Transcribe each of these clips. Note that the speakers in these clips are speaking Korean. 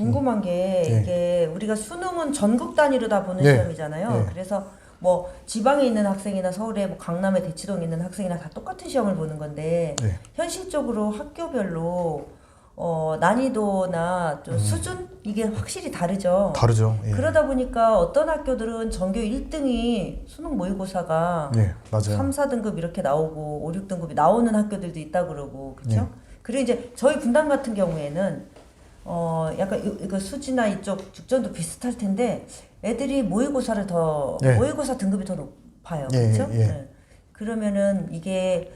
궁금한 게 이게 우리가 수능은 전국 단위로 다 보는 시험이잖아요. 그래서 뭐 지방에 있는 학생이나 서울에 뭐 강남에 대치동에 있는 학생이나 다 똑같은 시험을 보는 건데 현실적으로 학교별로 난이도나 좀 수준 이게 확실히 다르죠. 다르죠. 그러다 보니까 어떤 학교들은 전교 1등이 수능 모의고사가 맞아요. 3, 4등급 이렇게 나오고 5, 6등급이 나오는 학교들도 있다 그러고 그렇죠? 그리고 이제 저희 분당 같은 경우에는 약간 이거 수지나 이쪽 죽전도 비슷할 텐데 애들이 모의고사를 더 모의고사 등급이 더 높아요. 그렇죠? 그러면은 이게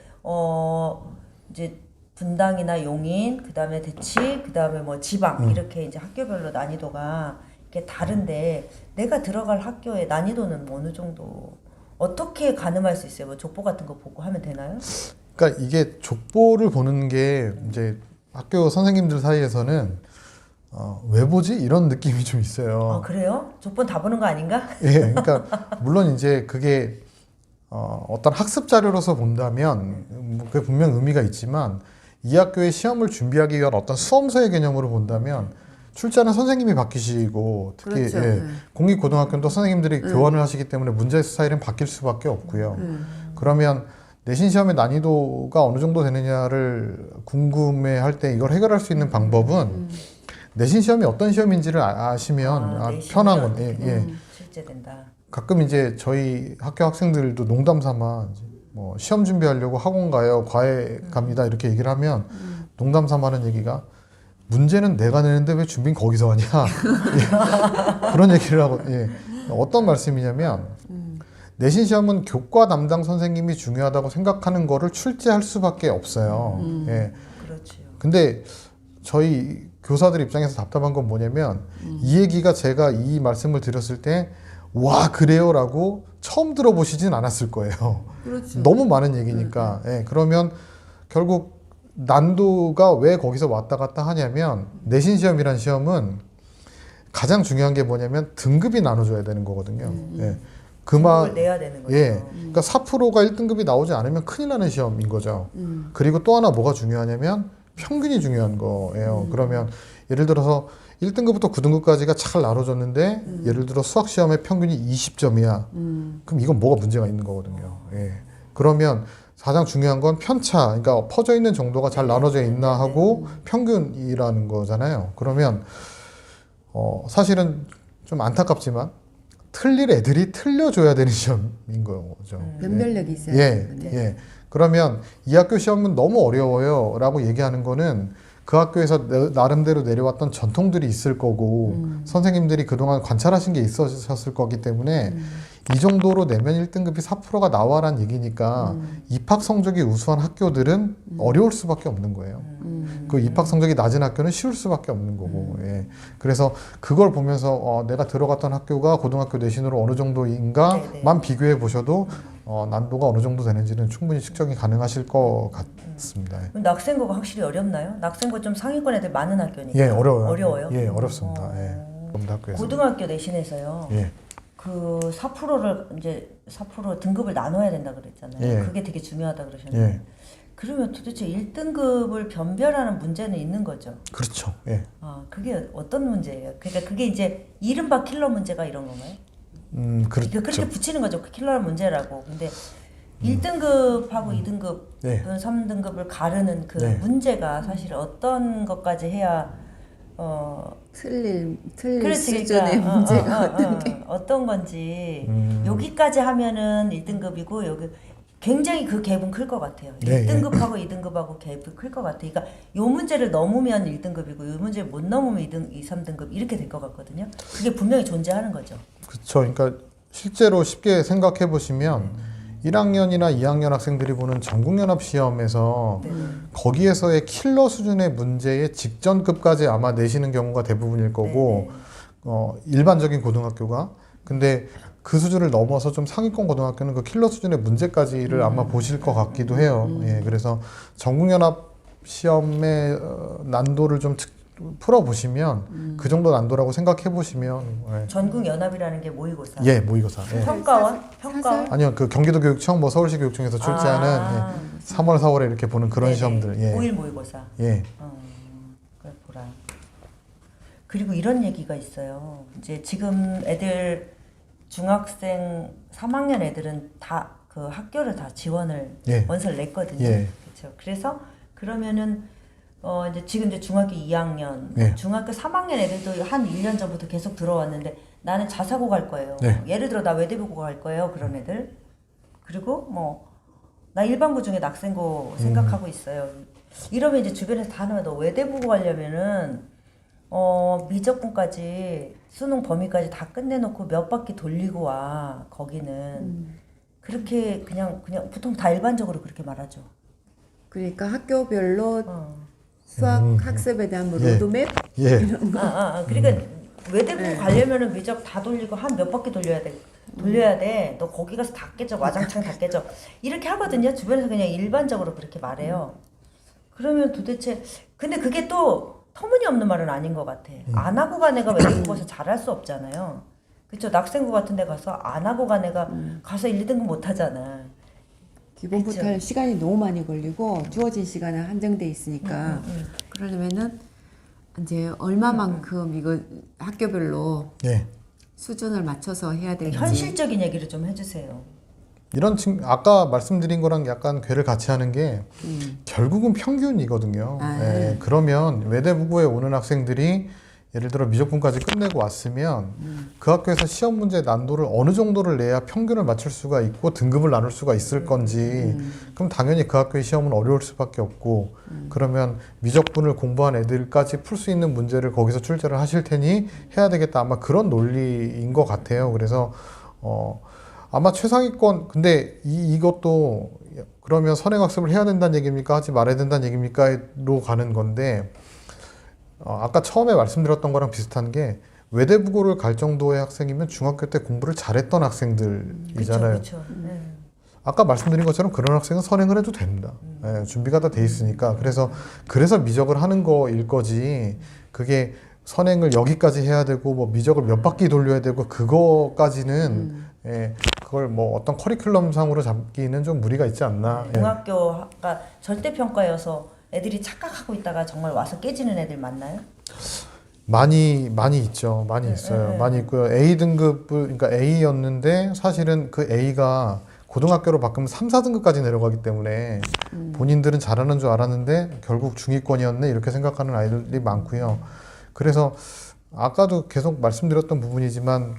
이제 분당이나 용인, 그다음에 대치, 그다음에 뭐 지방 이렇게 이제 학교별로 난이도가 이렇게 다른데 내가 들어갈 학교의 난이도는 어느 정도 어떻게 가늠할 수 있어요? 뭐 족보 같은 거 보고 하면 되나요? 그러니까 이게 족보를 보는 게 이제 학교 선생님들 사이에서는 왜 보지? 이런 느낌이 좀 있어요. 아, 그래요? 족보는 다 보는 거 아닌가? 그러니까 물론 이제 그게 어떤 학습 자료로서 본다면 그게 분명 의미가 있지만 이 학교의 시험을 준비하기 위한 어떤 수험서의 개념으로 본다면 출제하는 선생님이 바뀌시고 특히 그렇죠. 공립고등학교는 또 선생님들이 교환을 하시기 때문에 문제 스타일은 바뀔 수밖에 없고요. 그러면 내신 시험의 난이도가 어느 정도 되느냐를 궁금해할 때 이걸 해결할 수 있는 방법은 내신 시험이 어떤 시험인지를 아시면 편한 건데 실제된다. 가끔 이제 저희 학교 학생들도 농담 삼아 뭐 시험 준비하려고 학원 가요, 과외 갑니다 이렇게 얘기를 하면 농담 삼아 하는 얘기가 문제는 내가 내는데 왜 준비는 거기서 하냐 그런 얘기를 하고 어떤 말씀이냐면 내신 시험은 교과 담당 선생님이 중요하다고 생각하는 거를 출제할 수밖에 없어요. 그렇죠. 근데 저희 교사들 입장에서 답답한 건 뭐냐면 이 얘기가 제가 이 말씀을 드렸을 때 와 그래요 라고 처음 들어보시진 않았을 거예요. 그렇죠. 너무 많은 얘기니까. 그러면 결국 난도가 왜 거기서 왔다 갔다 하냐면 내신 시험이란 시험은 가장 중요한 게 뭐냐면 등급이 나눠줘야 되는 거거든요. 등급을 내야 되는 거죠. 그러니까 4%가 1등급이 나오지 않으면 큰일 나는 시험인 거죠. 그리고 또 하나 뭐가 중요하냐면 평균이 중요한 거예요. 그러면 예를 들어서 1등급부터 9등급까지가 잘 나눠졌는데 예를 들어 수학 시험의 평균이 20점이야. 그럼 이건 뭐가 문제가 있는 거거든요. 그러면 가장 중요한 건 편차, 그러니까 퍼져 있는 정도가 잘 나눠져 있나 하고 평균이라는 거잖아요. 그러면 사실은 좀 안타깝지만 틀릴 애들이 틀려줘야 되는 시험인 거죠. 변별력이 있어야 되는데. 그러면 이 학교 시험은 너무 어려워요 라고 얘기하는 거는 그 학교에서 나름대로 내려왔던 전통들이 있을 거고 선생님들이 그동안 관찰하신 게 있으셨을 거기 때문에 이 정도로 내면 1등급이 4%가 나와란 얘기니까 입학 성적이 우수한 학교들은 어려울 수밖에 없는 거예요. 그 입학 성적이 낮은 학교는 쉬울 수밖에 없는 거고. 그래서 그걸 보면서 내가 들어갔던 학교가 고등학교 내신으로 어느 정도인가만 비교해 보셔도 난도가 어느 정도 되는지는 충분히 측정이 가능하실 것 같습니다. 근데 낙생고가 확실히 어렵나요? 낙생고 좀 상위권 애들 많은 학교니까. 어려워요. 어려워요? 어렵습니다. 학교에서. 고등학교 내신에서요. 그 4%를 이제 4% 등급을 나눠야 된다 그랬잖아요. 그게 되게 중요하다 그러셨는데. 그러면 도대체 1등급을 변별하는 문제는 있는 거죠? 그렇죠. 그게 어떤 문제예요? 그러니까 그게 이제 이른바 킬러 문제가 이런 건가요? 그렇죠. 그렇게 붙이는 거죠. 그 킬러 문제라고. 근데 1등급하고 2등급 또는 3등급을 가르는 그 문제가 사실 어떤 것까지 해야 틀릴 그렇지, 수준의 그러니까, 문제가 어떤 게 어떤 건지 여기까지 하면은 1등급이고 여기 굉장히 그 갭은 클 것 같아요. 1등급하고 2등급하고 갭이 클 것 같아요. 그러니까 요 문제를 넘으면 1등급이고 요 문제를 못 넘으면 2, 3등급 이렇게 될 것 같거든요. 그게 분명히 존재하는 거죠. 그렇죠. 그러니까 실제로 쉽게 생각해 보시면 1학년이나 2학년 학생들이 보는 전국연합 시험에서 거기에서의 킬러 수준의 문제의 직전급까지 아마 내시는 경우가 대부분일 거고 일반적인 고등학교가 근데 그 수준을 넘어서 좀 상위권 고등학교는 그 킬러 수준의 문제까지를 아마 보실 것 같기도 해요. 그래서 전국연합 시험의 난도를 좀 풀어보시면 그 정도 난도라고 생각해보시면 전국연합이라는 게 모의고사? 모의고사. 평가원? 평가원? 아니요, 그 경기도교육청, 뭐 서울시 교육청에서 출제하는 3월, 4월에 이렇게 보는 그런 시험들. 5일 모의고사. 그래 보라. 그리고 이런 얘기가 있어요. 이제 지금 애들 중학생 3학년 애들은 다 그 학교를 다 지원을 예. 원서를 냈거든요. 예. 그렇죠. 그래서 그러면은 이제 지금 이제 중학교 2학년, 예. 중학교 3학년 애들도 한 1년 전부터 계속 들어왔는데 나는 자사고 갈 거예요. 네. 예를 들어 나 외대부고 갈 거예요. 그런 애들. 그리고 뭐 나 일반고 중에 낙생고 생각하고 있어요. 이러면 이제 주변에서 다 하면 너 외대부고 가려면은 미적분까지 수능 범위까지 다 끝내놓고 몇 바퀴 돌리고 와. 거기는 그렇게 그냥 보통 다 일반적으로 그렇게 말하죠. 그러니까 학교별로 어. 수학 학습에 대한 뭐 예. 로드맵 예. 그러니까 외대부고 가려면은 미적 다 돌리고 한 몇 바퀴 돌려야 돼. 너 거기 가서 다 깨져. 와장창 다 깨져. 이렇게 하거든요. 주변에서 그냥 일반적으로 그렇게 말해요. 그러면 도대체 근데 그게 또 터무니없는 말은 아닌 것 같아. 안 하고 간 애가 외대부고에서 잘할 수 없잖아요. 그쵸? 낙생고 같은 데 가서 안 하고 간 애가 가서 1, 2등급 못 하잖아. 기본부터 그쵸. 할 시간이 너무 많이 걸리고 주어진 시간은 한정돼 있으니까 그러려면은 이제 얼마만큼 이거 학교별로 예. 수준을 맞춰서 해야 되는지 현실적인 얘기를 좀 해주세요. 이런 아까 말씀드린 거랑 약간 궤를 같이 하는 게 결국은 평균이거든요. 아. 예, 그러면 외대부고에 오는 학생들이 예를 들어 미적분까지 끝내고 왔으면 그 학교에서 시험 문제 난도를 어느 정도를 내야 평균을 맞출 수가 있고 등급을 나눌 수가 있을 건지 그럼 당연히 그 학교의 시험은 어려울 수밖에 없고 그러면 미적분을 공부한 애들까지 풀 수 있는 문제를 거기서 출제를 하실 테니 해야 되겠다. 아마 그런 논리인 것 같아요. 그래서 아마 최상위권 근데 이것도 그러면 선행학습을 해야 된다는 얘기입니까? 하지 말아야 된다는 얘기입니까?로 가는 건데 아까 처음에 말씀드렸던 거랑 비슷한 게 외대부고를 갈 정도의 학생이면 중학교 때 공부를 잘했던 학생들이잖아요. 그쵸. 네. 아까 말씀드린 것처럼 그런 학생은 선행을 해도 됩니다. 예, 준비가 다 돼 있으니까. 그래서 미적을 하는 거일 거지. 그게 선행을 여기까지 해야 되고 뭐 미적을 몇 바퀴 돌려야 되고 그거까지는 예, 그걸 뭐 어떤 커리큘럼상으로 잡기는 좀 무리가 있지 않나. 예. 중학교가 절대평가여서 애들이 착각하고 있다가 정말 와서 깨지는 애들 많나요? 많이 있죠. 많이 있어요. 많이 있고요. A 등급을 그러니까 A였는데 사실은 그 A가 고등학교로 바꾸면 3, 4등급까지 내려가기 때문에 본인들은 잘하는 줄 알았는데 결국 중위권이었네 이렇게 생각하는 아이들이 많고요. 그래서 아까도 계속 말씀드렸던 부분이지만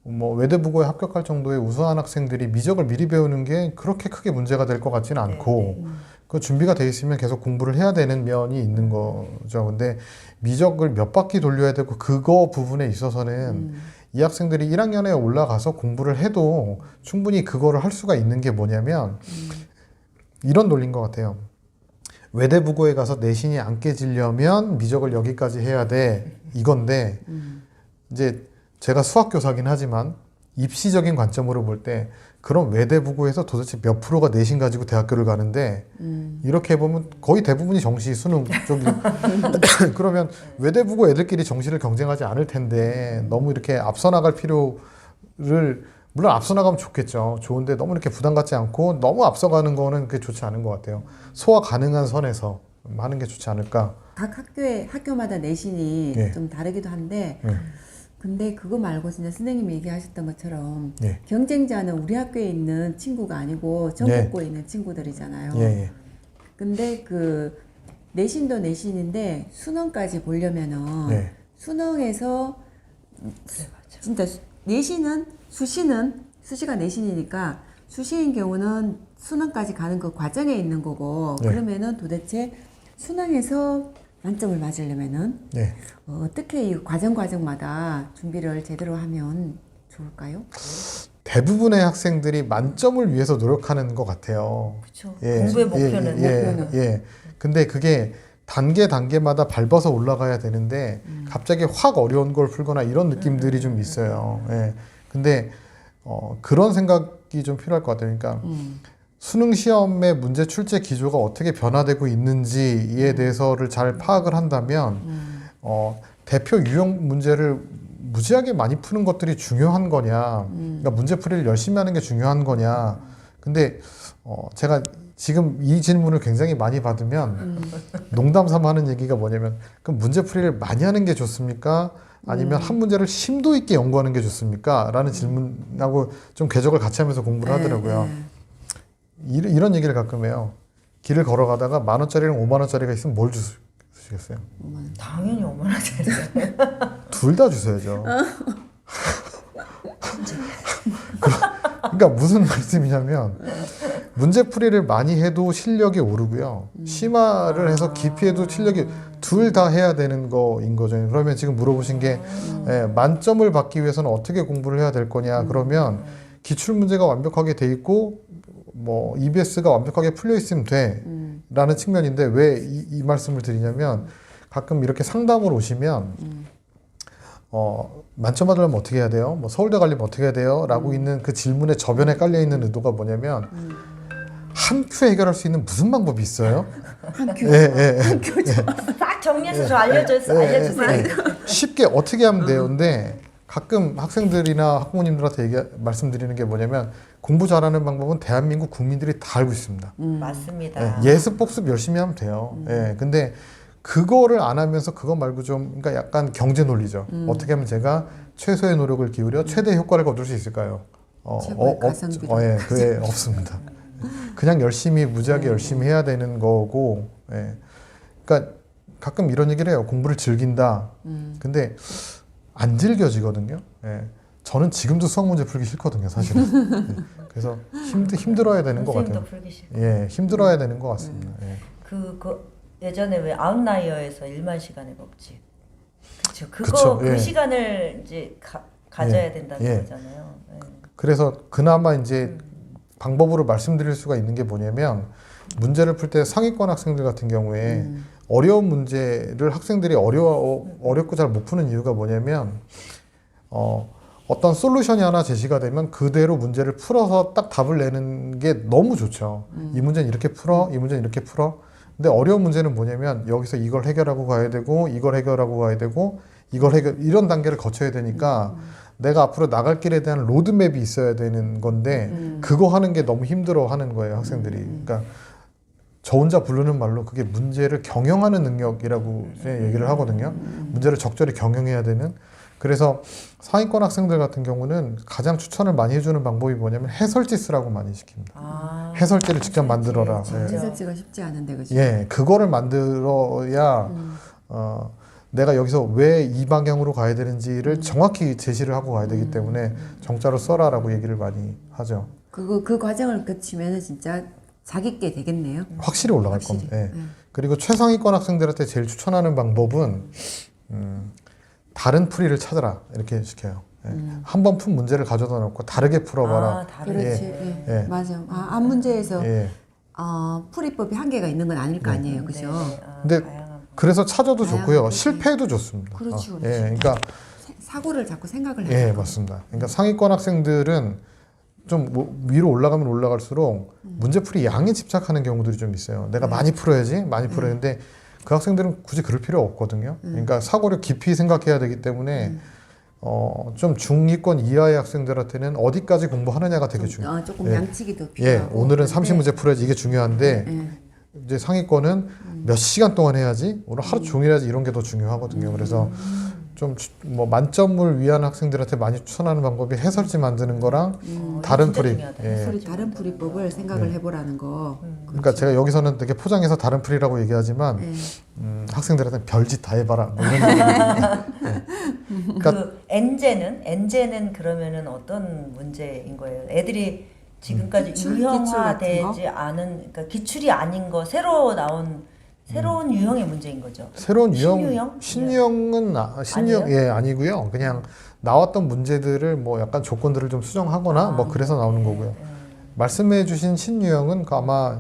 뭐 외대부고에 합격할 정도의 우수한 학생들이 미적을 미리 배우는 게 그렇게 크게 문제가 될 것 같지는 않고 그 준비가 돼 있으면 계속 공부를 해야 되는 면이 있는 거죠. 근데 미적을 몇 바퀴 돌려야 되고 그거 부분에 있어서는 이 학생들이 1학년에 올라가서 공부를 해도 충분히 그거를 할 수가 있는 게 뭐냐면 이런 논리인 것 같아요. 외대부고에 가서 내신이 안 깨지려면 미적을 여기까지 해야 돼 이건데 이제 제가 수학교사긴 하지만 입시적인 관점으로 볼 때 그럼 외대부고에서 도대체 몇 프로가 내신 가지고 대학교를 가는데 이렇게 보면 거의 대부분이 정시 수능 쪽이 그러면 외대부고 애들끼리 정시를 경쟁하지 않을 텐데 너무 이렇게 앞서 나갈 필요를 물론 앞서 나가면 좋겠죠. 좋은데 너무 이렇게 부담 갖지 않고 너무 앞서가는 거는 그게 좋지 않은 것 같아요. 소화 가능한 선에서 하는 게 좋지 않을까. 각 학교마다 내신이 예. 좀 다르기도 한데 근데 그거 말고 진짜 선생님이 얘기하셨던 것처럼 예. 경쟁자는 우리 학교에 있는 친구가 아니고 전국고에 있는 친구들이잖아요. 예. 근데 그 내신도 내신인데 수능까지 보려면은 네. 수능에서 진짜 내신은 수시가 내신이니까 수시인 경우는 수능까지 가는 그 과정에 있는 거고 네. 그러면은 도대체 수능에서 만점을 맞으려면은 네. 어떻게 이 과정마다 준비를 제대로 하면 좋을까요? 대부분의 학생들이 만점을 위해서 노력하는 것 같아요. 그렇죠. 예, 공부의 목표는. 예. 근데 그게 단계마다 밟아서 올라가야 되는데 갑자기 확 어려운 걸 풀거나 이런 느낌들이 좀 있어요. 예. 근데 그런 생각이 좀 필요할 것 같아요. 그러니까 수능 시험의 문제 출제 기조가 어떻게 변화되고 있는지에 대해서를 잘 파악을 한다면 대표 유형 문제를 무지하게 많이 푸는 것들이 중요한 거냐, 그러니까 문제풀이를 열심히 하는 게 중요한 거냐. 근데 제가 지금 이 질문을 굉장히 많이 받으면 농담 삼아 하는 얘기가 뭐냐면 그럼 문제풀이를 많이 하는 게 좋습니까? 아니면 한 문제를 심도 있게 연구하는 게 좋습니까? 라는 질문하고 좀 궤적을 같이 하면서 공부를 하더라고요. 이런 얘기를 가끔 해요. 길을 걸어가다가 10,000원짜리랑 50,000원짜리가 있으면 뭘 주시겠어요? 당연히 5만원짜리. 둘 다 주셔야죠. 그러니까 무슨 말씀이냐면 문제풀이를 많이 해도 실력이 오르고요. 심화를 해서 깊이 해도 실력이 둘 다 해야 되는 거인 거죠. 그러면 지금 물어보신 게 만점을 받기 위해서는 어떻게 공부를 해야 될 거냐 그러면 기출 문제가 완벽하게 돼 있고 뭐 EBS가 완벽하게 풀려 있으면 돼 라는 측면인데 왜 이 말씀을 드리냐면 가끔 이렇게 상담을 오시면 만점 받으려면 어떻게 해야 돼요? 뭐 서울대 가려면 어떻게 해야 돼요? 라고 있는 그 질문의 저변에 깔려 있는 의도가 뭐냐면 한 큐 해결할 수 있는 무슨 방법이 있어요? 한 큐. 한 큐. 딱 정리해서 좀 알려주세요. 쉽게 어떻게 하면 돼요? 근데 가끔 학생들이나 학부모님들한테 말씀드리는 게 뭐냐면 공부 잘하는 방법은 대한민국 국민들이 다 알고 있습니다. 맞습니다. 예습 복습 열심히 하면 돼요. 근데 그거를 안 하면서 그거 말고 좀 그러니까 약간 경제 논리죠. 어떻게 하면 제가 최소의 노력을 기울여 최대 효과를 거둘 수 있을까요? 최고의 가성비. 그게 없습니다. 그냥 열심히 무지하게 열심히 해야 되는 거고, 그러니까 가끔 이런 얘기를 해요. 공부를 즐긴다. 근데 안 즐겨지거든요. 저는 지금도 수학 문제 풀기 싫거든요, 사실은. 그래서 힘들어야 되는 것 같아요. 선생님도 풀기 싫고. 힘들어야 되는 것 같습니다. 그 예전에 왜 아웃라이어에서 1만 시간의 법칙. 그렇죠. 그쵸, 그 시간을 이제 가져야 된다는 거잖아요. 그래서 그나마 이제 방법으로 말씀드릴 수가 있는 게 뭐냐면 문제를 풀 때 상위권 학생들 같은 경우에 어려운 문제를 학생들이 어렵고 잘 못 푸는 이유가 뭐냐면 어떤 솔루션이 하나 제시가 되면 그대로 문제를 풀어서 딱 답을 내는 게 너무 좋죠. 이 문제는 이렇게 풀어, 이 문제는 이렇게 풀어. 근데 어려운 문제는 뭐냐면 여기서 이걸 해결하고 가야 되고 이걸 해결하고 가야 되고 이런 단계를 거쳐야 되니까 내가 앞으로 나갈 길에 대한 로드맵이 있어야 되는 건데 그거 하는 게 너무 힘들어 하는 거예요, 학생들이. 그러니까 저 혼자 부르는 말로 그게 문제를 경영하는 능력이라고 얘기를 하거든요. 문제를 적절히 경영해야 되는. 그래서 상위권 학생들 같은 경우는 가장 추천을 많이 해주는 방법이 뭐냐면 해설지 쓰라고 많이 시킵니다. 해설지를 직접 만들어라. 해설지가 쉽지 않은데 그죠? 그거를 만들어야 내가 여기서 왜 이 방향으로 가야 되는지를 정확히 제시를 하고 가야 되기 때문에 정자로 써라라고 얘기를 많이 하죠. 그 과정을 거치면은 진짜 자기께 되겠네요. 확실히 올라갈 겁니다. 그리고 최상위권 학생들한테 제일 추천하는 방법은 다른 풀이를 찾아라 이렇게 시켜요. 한 번 푼 문제를 가져다 놓고 다르게 풀어봐라. 그렇지. 맞아. 앞 문제에서 풀이법이 한계가 있는 건 아닐 거 아니에요, 그죠? 근데 그래서 찾아도 좋고요, 실패해도 좋습니다. 그렇죠. 그러니까 사고를 자꾸 생각을 해요. 맞습니다. 그러니까 상위권 학생들은 좀 위로 올라가면 올라갈수록 문제풀이 양에 집착하는 경우들이 좀 있어요. 내가 많이 풀어야지, 많이 풀어야 되는데 그 학생들은 굳이 그럴 필요 없거든요. 그러니까 사고를 깊이 생각해야 되기 때문에 좀 중위권 이하의 학생들한테는 어디까지 공부하느냐가 되게 중요해요. 조금 양측이 더 필요하고. 오늘은 30문제 풀어야지 이게 중요한데 이제 상위권은 몇 시간 동안 해야지, 오늘 하루 종일 해야지 이런 게 더 중요하거든요. 그래서 좀 뭐 만점을 위한 학생들한테 많이 추천하는 방법이 해설지 만드는 거랑 다른 풀이. 다른 풀이법을 생각을 해보라는 거. 그러니까 제가 여기서는 되게 포장해서 다른 풀이라고 얘기하지만 학생들한테 별짓 다 해봐라. 뭐 이런 그러니까 그 엔제는 그러면은 어떤 문제인 거예요? 애들이 지금까지 유형화되지 않은, 그러니까 기출이 아닌 거 새로 나온 새로운 유형의 문제인 거죠. 새로운 유형? 신유형은 아니고요. 그냥 나왔던 문제들을 뭐 약간 조건들을 좀 수정하거나 뭐 그래서 나오는 거고요. 말씀해주신 신유형은 아마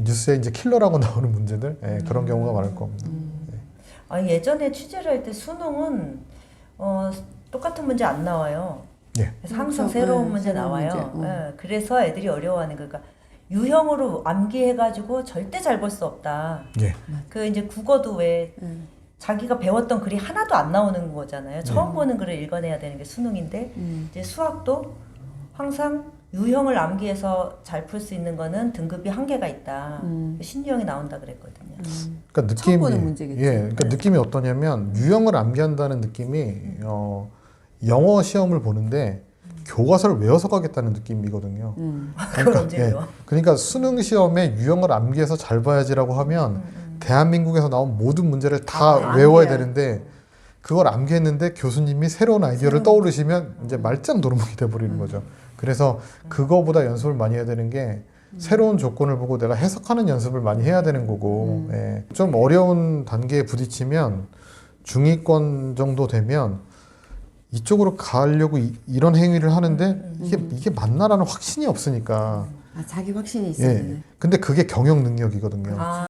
뉴스에 이제 킬러라고 나오는 문제들 그런 경우가 많을 겁니다. 예전에 취재를 할 때 수능은 똑같은 문제 안 나와요. 그래서 항상 새로운 문제 나와요. 그래서 애들이 어려워하는 거니까. 유형으로 암기해가지고 절대 잘 볼 수 없다. 그 이제 국어도 왜 자기가 배웠던 글이 하나도 안 나오는 거잖아요. 처음 보는 글을 읽어내야 되는 게 수능인데 이제 수학도 항상 유형을 암기해서 잘 풀 수 있는 거는 등급이 한계가 있다. 신유형이 나온다 그랬거든요. 그러니까 처음 보는 느낌이 문제겠죠. 예, 그러니까 느낌이 어떠냐면 유형을 암기한다는 느낌이 영어 시험을 보는데 교과서를 외워서 가겠다는 느낌이거든요. 그걸 언제 예, 외워? 그러니까 수능 시험에 유형을 암기해서 잘 봐야지라고 하면 대한민국에서 나온 모든 문제를 다 외워야 암기해야 되는데 그걸 암기했는데 교수님이 새로운 아이디어를 떠오르시면 이제 말짱 도루묵이 돼버리는 거죠. 그래서 그거보다 연습을 많이 해야 되는 게 새로운 조건을 보고 내가 해석하는 연습을 많이 해야 되는 거고 예. 좀 어려운 단계에 부딪히면 중위권 정도 되면 이쪽으로 가려고 이런 행위를 하는데 이게 맞나라는 확신이 없으니까 아, 자기 확신이 예. 있으면 근데 그게 경영 능력이거든요. 아,